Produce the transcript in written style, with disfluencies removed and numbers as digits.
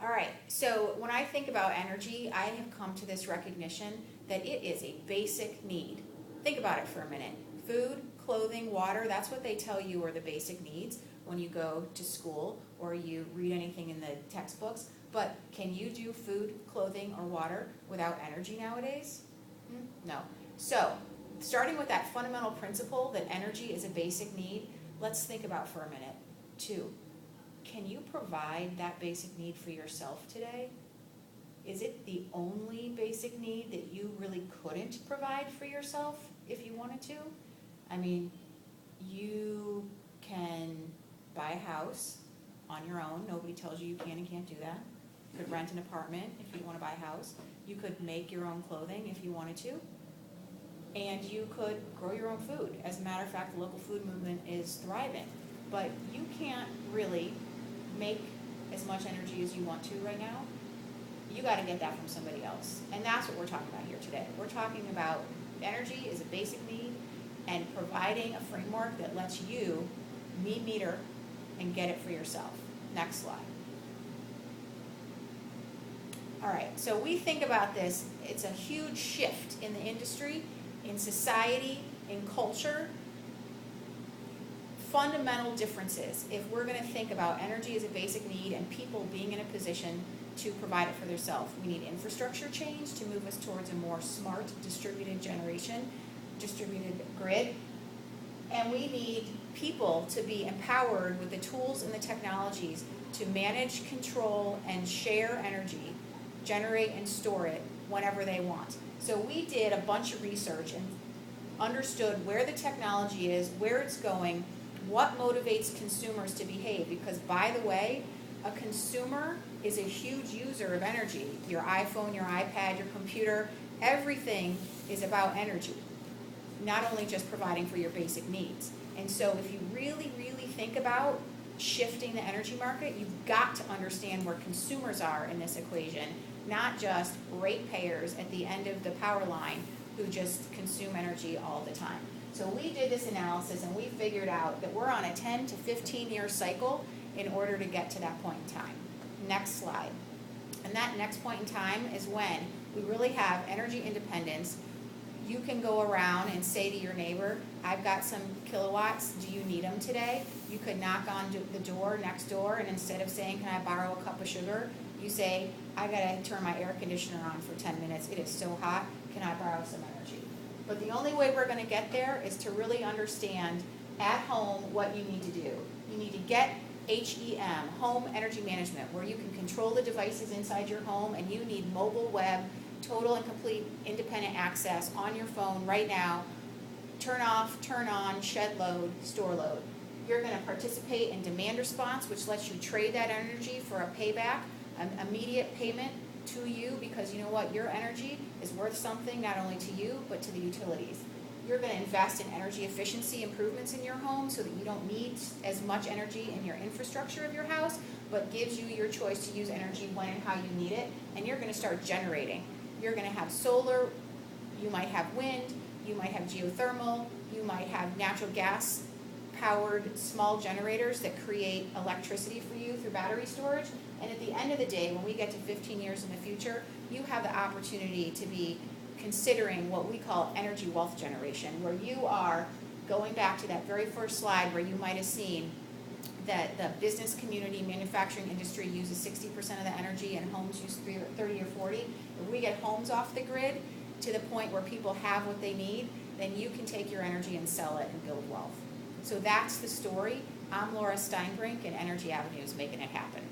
All right, so when I think about energy, I have come to this recognition that it is a basic need. Think about it for a minute. Food, clothing, water, that's what they tell you are the basic needs when you go to school or you read anything in the textbooks. But can you do food, clothing, or water without energy nowadays? No. So, starting with that fundamental principle that energy is a basic need, let's think about for a minute. 2, can you provide that basic need for yourself today? Is it the only basic need that you really couldn't provide for yourself if you wanted to? I mean, you can buy a house on your own. Nobody tells you you can and can't do that. You could rent an apartment if you want to buy a house. You could make your own clothing if you wanted to. And you could grow your own food. As a matter of fact, the local food movement is thriving. But you can't really make as much energy as you want to right now. You got to get that from somebody else. And that's what we're talking about here today. We're talking about energy is a basic need and providing a framework that lets you meter and get it for yourself. Next slide. All right, so we think about this. It's a huge shift in the industry, in society, in culture. Fundamental differences if we're going to think about energy as a basic need and people being in a position to provide it for themselves. We need infrastructure change to move us towards a more smart distributed generation, distributed grid, and we need people to be empowered with the tools and the technologies to manage, control, and share energy, generate and store it whenever they want. So we did a bunch of research and understood where the technology is, where it's going, what motivates consumers to behave, because by the way, a consumer is a huge user of energy. Your iPhone, your iPad, your computer, everything is about energy, not only just providing for your basic needs. And so if you really, really think about shifting the energy market, you've got to understand where consumers are in this equation, not just ratepayers at the end of the power line who just consume energy all the time. So we did this analysis and we figured out that we're on a 10 to 15 year cycle in order to get to that point in time. Next slide. And that next point in time is when we really have energy independence. You can go around and say to your neighbor, I've got some kilowatts, do you need them today? You could knock on the door next door, and instead of saying, can I borrow a cup of sugar, you say, I gotta turn my air conditioner on for 10 minutes, it is so hot, can I borrow some energy? But the only way we're gonna get there is to really understand at home what you need to do. You need to get HEM, home energy management, where you can control the devices inside your home, and you need mobile web, total and complete independent access on your phone right now. Turn off, turn on, shed load, store load. You're going to participate in demand response, which lets you trade that energy for a payback, an immediate payment to you, because you know what, your energy is worth something not only to you but to the utilities. You're going to invest in energy efficiency improvements in your home so that you don't need as much energy in your infrastructure of your house, but gives you your choice to use energy when and how you need it, and you're going to start generating. You're going to have solar, you might have wind, you might have geothermal, you might have natural gas powered small generators that create electricity for you through battery storage. And at the end of the day, when we get to 15 years in the future, you have the opportunity to be considering what we call energy wealth generation, where you are going back to that very first slide where you might have seen that the business community manufacturing industry uses 60% of the energy and homes use 30 or 40. If we get homes off the grid to the point where people have what they need, then you can take your energy and sell it and build wealth. So that's the story. I'm Laura Steinbrink, and Energy Avenue is making it happen.